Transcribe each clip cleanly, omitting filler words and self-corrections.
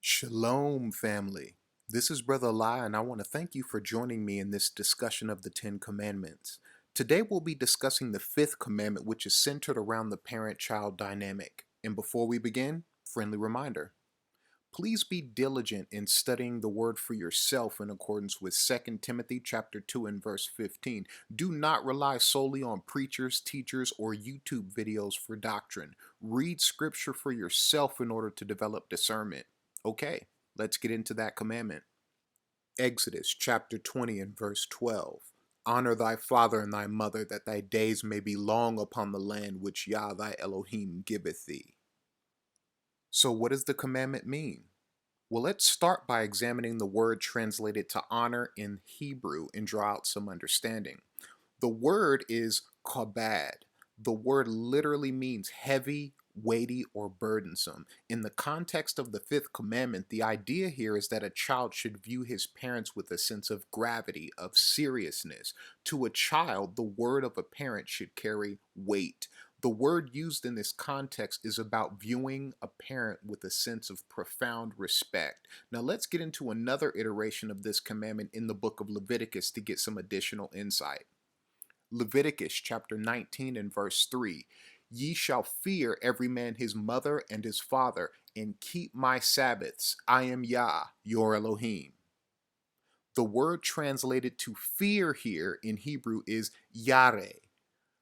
Shalom, family. This is Brother Lai, and I want to thank you for joining me in this discussion of the Ten Commandments. Today, we'll be discussing the fifth commandment, which is centered around the parent child dynamic. And before we begin, friendly reminder. Please be diligent in studying the word for yourself in accordance with 2 Timothy chapter 2 and verse 15. Do not rely solely on preachers, teachers, or YouTube videos for doctrine. Read scripture for yourself in order to develop discernment. Okay, let's get into that commandment. Exodus chapter 20 and verse 12. Honor thy father and thy mother, that thy days may be long upon the land which Yah thy Elohim giveth thee. So what does the commandment mean? Well, let's start by examining the word translated to honor in Hebrew and draw out some understanding. The word is kabad. The word literally means heavy, weighty, or burdensome. In the context of the fifth commandment, the idea here is that a child should view his parents with a sense of gravity, of seriousness. To a child, the word of a parent should carry weight. The word used in this context is about viewing a parent with a sense of profound respect. Now let's get into another iteration of this commandment in the book of Leviticus to get some additional insight. Leviticus chapter 19 and verse 3. Ye shall fear every man his mother and his father, and keep my Sabbaths. I am Yah, your Elohim. The word translated to fear here in Hebrew is yare,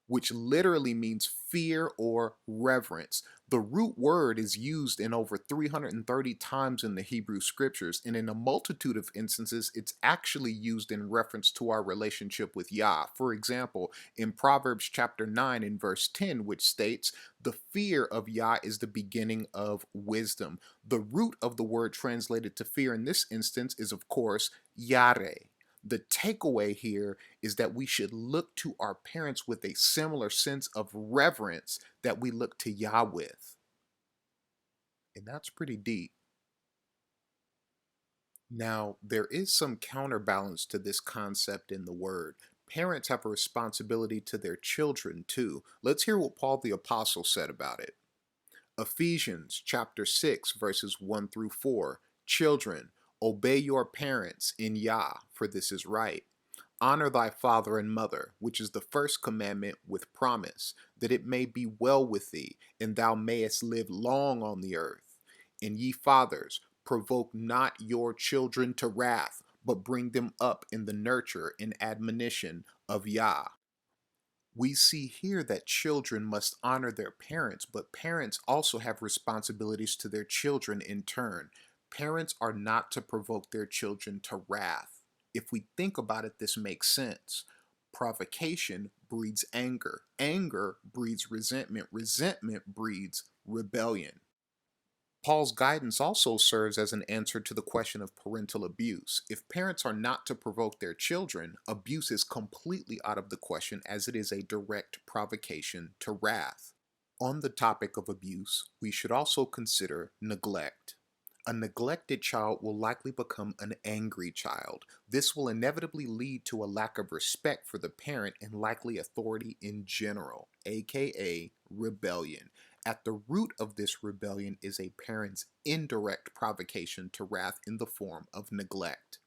which literally means fear or reverence. The root word is used in over 330 times in the Hebrew scriptures, and in a multitude of instances, it's actually used in reference to our relationship with Yah. For example, in Proverbs chapter 9 and verse 10, which states, the fear of Yah is the beginning of wisdom. The root of the word translated to fear in this instance is, of course, yare. The takeaway here is that we should look to our parents with a similar sense of reverence that we look to Yah with. And that's pretty deep. Now, there is some counterbalance to this concept in the word. Parents have a responsibility to their children too. Let's hear what Paul the Apostle said about it. Ephesians chapter 6 verses 1 through 4. Children, obey your parents in Yah, for this is right. Honor thy father and mother, which is the first commandment with promise, that it may be well with thee, and thou mayest live long on the earth. And ye fathers, provoke not your children to wrath, but bring them up in the nurture and admonition of Yah. We see here that children must honor their parents, but parents also have responsibilities to their children in turn. Parents are not to provoke their children to wrath. If we think about it, this makes sense. Provocation breeds anger. Anger breeds resentment. Resentment breeds rebellion. Paul's guidance also serves as an answer to the question of parental abuse. If parents are not to provoke their children, abuse is completely out of the question as it is a direct provocation to wrath. On the topic of abuse, we should also consider neglect. A neglected child will likely become an angry child. This will inevitably lead to a lack of respect for the parent and likely authority in general, aka rebellion. At the root of this rebellion is a parent's indirect provocation to wrath in the form of neglect.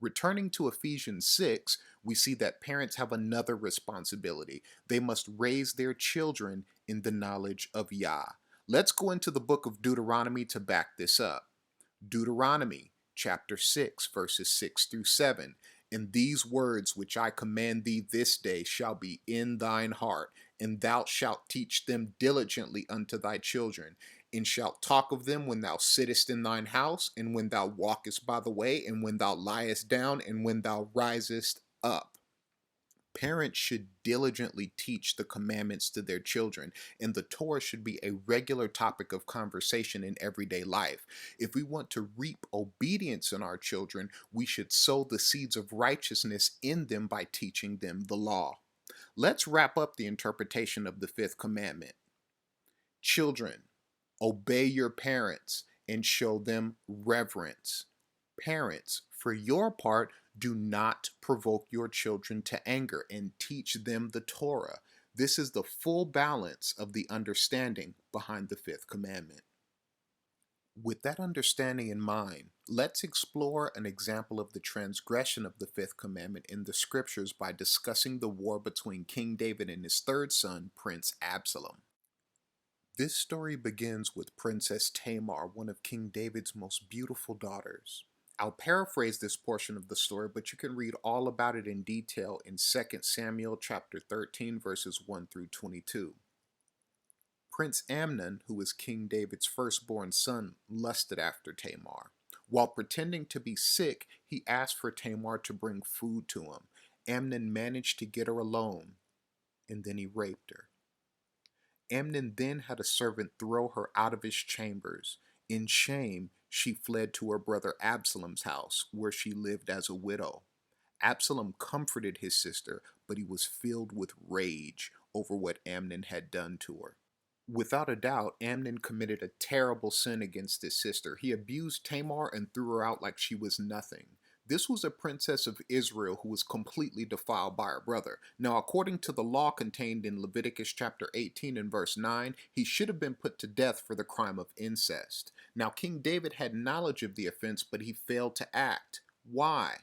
Returning to Ephesians 6, we see that parents have another responsibility. They must raise their children in the knowledge of Yah. Let's go into the book of Deuteronomy to back this up. Deuteronomy chapter 6, verses 6 through 7. And these words which I command thee this day shall be in thine heart, and thou shalt teach them diligently unto thy children, and shalt talk of them when thou sittest in thine house, and when thou walkest by the way, and when thou liest down, and when thou risest up. Parents should diligently teach the commandments to their children, and the Torah should be a regular topic of conversation in everyday life. If we want to reap obedience in our children, we should sow the seeds of righteousness in them by teaching them the law. Let's wrap up the interpretation of the fifth commandment. Children, obey your parents and show them reverence. Parents, for your part, do not provoke your children to anger and teach them the Torah. This is the full balance of the understanding behind the fifth commandment. With that understanding in mind, let's explore an example of the transgression of the fifth commandment in the scriptures by discussing the war between King David and his third son, Prince Absalom. This story begins with Princess Tamar, one of King David's most beautiful daughters. I'll paraphrase this portion of the story, but you can read all about it in detail in 2 Samuel chapter 13 verses 1 through 22. Prince Amnon, who was King David's firstborn son, lusted after Tamar. While pretending to be sick, he asked for Tamar to bring food to him. Amnon managed to get her alone, and then he raped her. Amnon then had a servant throw her out of his chambers. In shame, she fled to her brother Absalom's house, where she lived as a widow. Absalom comforted his sister, but he was filled with rage over what Amnon had done to her. Without a doubt, Amnon committed a terrible sin against his sister. He abused Tamar and threw her out like she was nothing. This was a princess of Israel who was completely defiled by her brother. Now, according to the law contained in Leviticus chapter 18 and verse 9, he should have been put to death for the crime of incest. Now, King David had knowledge of the offense, but he failed to act. Why?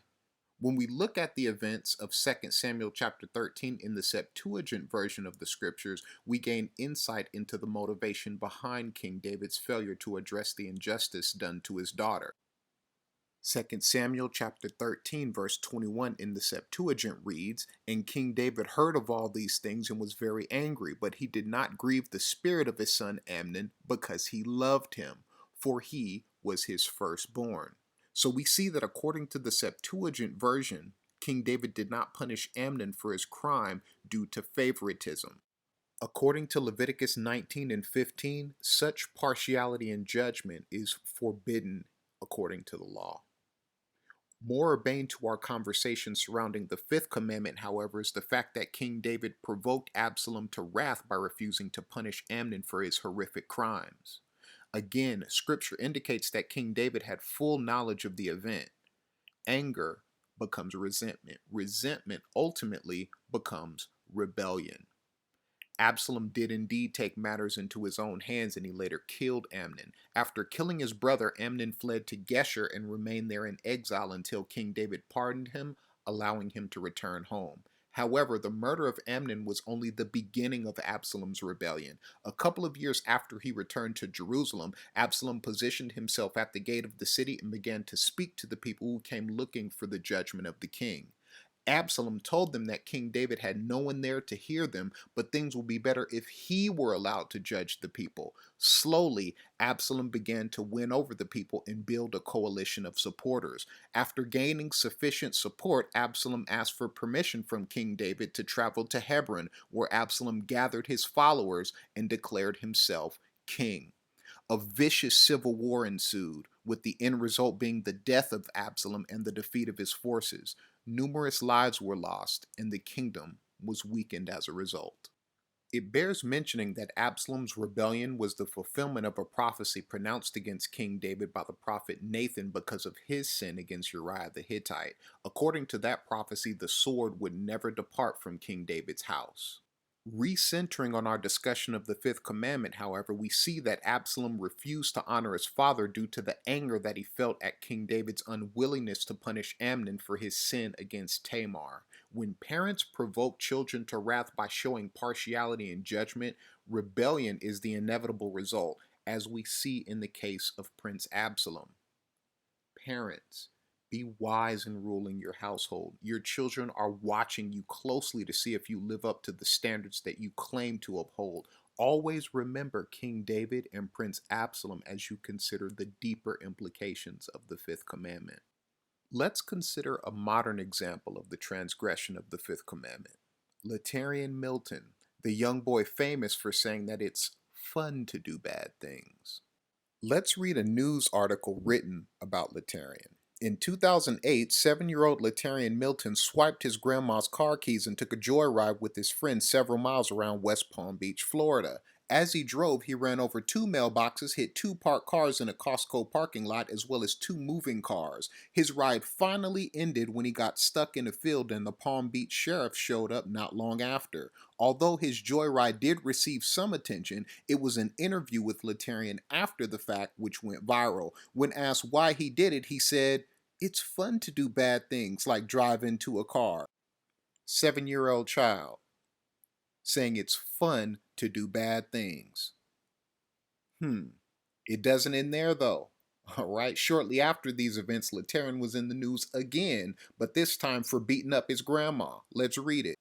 When we look at the events of 2 Samuel chapter 13 in the Septuagint version of the scriptures, we gain insight into the motivation behind King David's failure to address the injustice done to his daughter. 2 Samuel chapter 13 verse 21 in the Septuagint reads, "And King David heard of all these things and was very angry, but he did not grieve the spirit of his son Amnon because he loved him, for he was his firstborn." So we see that according to the Septuagint version, King David did not punish Amnon for his crime due to favoritism. According to Leviticus 19 and 15, such partiality in judgment is forbidden according to the law. More urbane to our conversation surrounding the fifth commandment, however, is the fact that King David provoked Absalom to wrath by refusing to punish Amnon for his horrific crimes. Again, scripture indicates that King David had full knowledge of the event. Anger becomes resentment. Resentment ultimately becomes rebellion. Absalom did indeed take matters into his own hands, and he later killed Amnon. After killing his brother, Amnon fled to Geshur and remained there in exile until King David pardoned him, allowing him to return home. However, the murder of Amnon was only the beginning of Absalom's rebellion. A couple of years after he returned to Jerusalem, Absalom positioned himself at the gate of the city and began to speak to the people who came looking for the judgment of the king. Absalom told them that King David had no one there to hear them, but things would be better if he were allowed to judge the people. Slowly, Absalom began to win over the people and build a coalition of supporters. After gaining sufficient support, Absalom asked for permission from King David to travel to Hebron, where Absalom gathered his followers and declared himself king. A vicious civil war ensued, with the end result being the death of Absalom and the defeat of his forces. Numerous lives were lost, and the kingdom was weakened as a result. It bears mentioning that Absalom's rebellion was the fulfillment of a prophecy pronounced against King David by the prophet Nathan because of his sin against Uriah the Hittite. According to that prophecy, the sword would never depart from King David's house. Recentering on our discussion of the fifth commandment, however, we see that Absalom refused to honor his father due to the anger that he felt at King David's unwillingness to punish Amnon for his sin against Tamar. When parents provoke children to wrath by showing partiality in judgment, rebellion is the inevitable result, as we see in the case of Prince Absalom. Parents, be wise in ruling your household. Your children are watching you closely to see if you live up to the standards that you claim to uphold. Always remember King David and Prince Absalom as you consider the deeper implications of the fifth commandment. Let's consider a modern example of the transgression of the fifth commandment. Latarian Milton, the young boy famous for saying that it's fun to do bad things. Let's read a news article written about Latarian. In 2008, 7-year-old Latarian Milton swiped his grandma's car keys and took a joyride with his friends several miles around West Palm Beach, Florida. As he drove, he ran over two mailboxes, hit two parked cars in a Costco parking lot, as well as two moving cars. His ride finally ended when he got stuck in a field and the Palm Beach sheriff showed up not long after. Although his joyride did receive some attention, it was an interview with Latarian after the fact which went viral. When asked why he did it, he said, "It's fun to do bad things like drive into a car." 7-year-old child saying it's fun to do bad things. It doesn't end there though. All right, shortly after these events, Latarian was in the news again, but this time for beating up his grandma. Let's read it.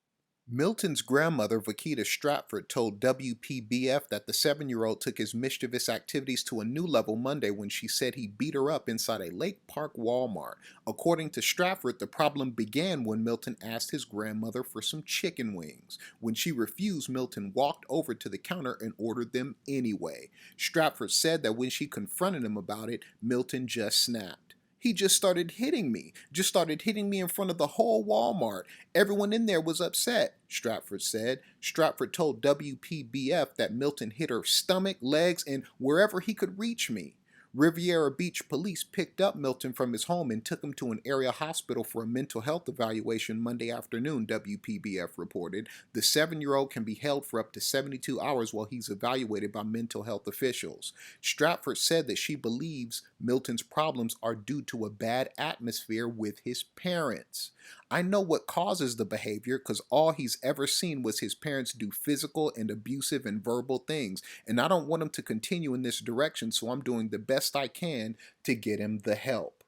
Milton's grandmother, Vakita Stratford, told WPBF that the 7-year-old took his mischievous activities to a new level Monday when she said he beat her up inside a Lake Park Walmart. According to Stratford, the problem began when Milton asked his grandmother for some chicken wings. When she refused, Milton walked over to the counter and ordered them anyway. Stratford said that when she confronted him about it, Milton just snapped. "He just started hitting me. Just started hitting me in front of the whole Walmart. Everyone in there was upset," Stratford said. Stratford told WPBF that Milton hit her stomach, legs, and wherever he could reach me. Riviera Beach police picked up Milton from his home and took him to an area hospital for a mental health evaluation Monday afternoon, WPBF reported. The 7-year-old can be held for up to 72 hours while he's evaluated by mental health officials. Stratford said that she believes Milton's problems are due to a bad atmosphere with his parents. "I know what causes the behavior because all he's ever seen was his parents do physical and abusive and verbal things, and I don't want him to continue in this direction, so I'm doing the best I can to get him the help."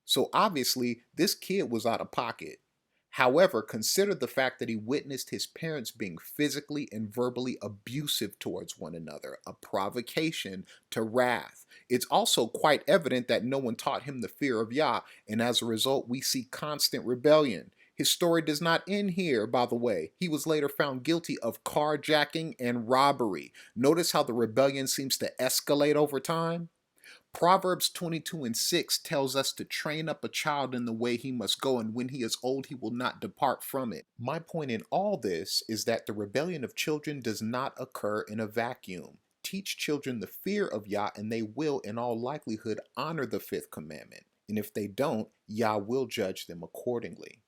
So obviously, this kid was out of pocket. However, consider the fact that he witnessed his parents being physically and verbally abusive towards one another, a provocation to wrath. It's also quite evident that no one taught him the fear of Yah, and as a result, we see constant rebellion. His story does not end here, by the way. He was later found guilty of carjacking and robbery. Notice how the rebellion seems to escalate over time? Proverbs 22:6 tells us to train up a child in the way he must go, and when he is old, he will not depart from it. My point in all this is that the rebellion of children does not occur in a vacuum. Teach children the fear of Yah, and they will, in all likelihood, honor the fifth commandment. And if they don't, Yah will judge them accordingly.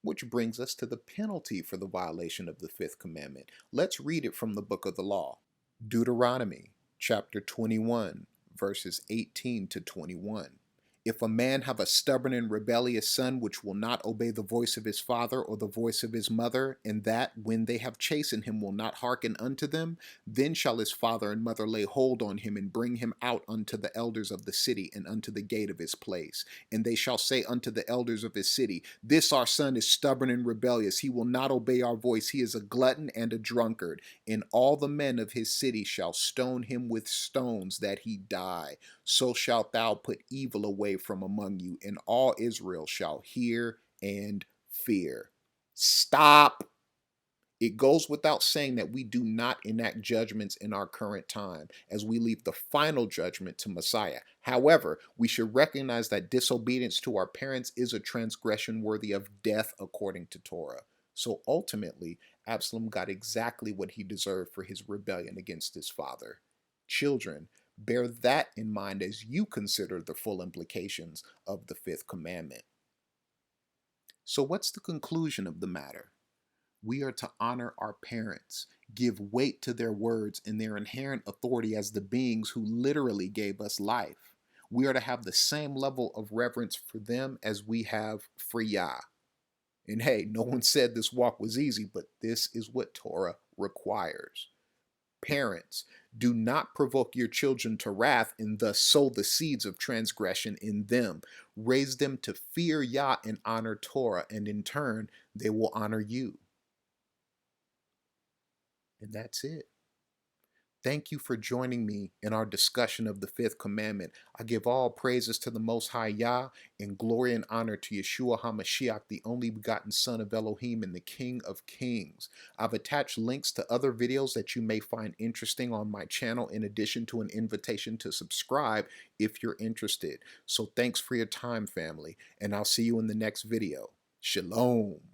Which brings us to the penalty for the violation of the fifth commandment. Let's read it from the book of the law. Deuteronomy chapter 21. Verses 18 to 21. "If a man have a stubborn and rebellious son which will not obey the voice of his father or the voice of his mother, and that, when they have chastened him, will not hearken unto them, then shall his father and mother lay hold on him and bring him out unto the elders of the city and unto the gate of his place. And they shall say unto the elders of his city, This our son is stubborn and rebellious. He will not obey our voice. He is a glutton and a drunkard. And all the men of his city shall stone him with stones that he die. So shalt thou put evil away from among you, and all Israel shall hear and fear." Stop. It goes without saying that we do not enact judgments in our current time, as we leave the final judgment to Messiah. However, we should recognize that disobedience to our parents is a transgression worthy of death according to Torah. So ultimately, Absalom got exactly what he deserved for his rebellion against his father. Children, bear that in mind as you consider the full implications of the fifth commandment. So what's the conclusion of the matter? We are to honor our parents, give weight to their words and their inherent authority as the beings who literally gave us life. We are to have the same level of reverence for them as we have for Yah. And hey, no one said this walk was easy, but this is what Torah requires. Parents, do not provoke your children to wrath and thus sow the seeds of transgression in them. Raise them to fear Yah and honor Torah, and in turn, they will honor you. And that's it. Thank you for joining me in our discussion of the fifth commandment. I give all praises to the Most High Yah, and glory and honor to Yeshua HaMashiach, the only begotten Son of Elohim and the King of Kings. I've attached links to other videos that you may find interesting on my channel, in addition to an invitation to subscribe if you're interested. So thanks for your time, family, and I'll see you in the next video. Shalom.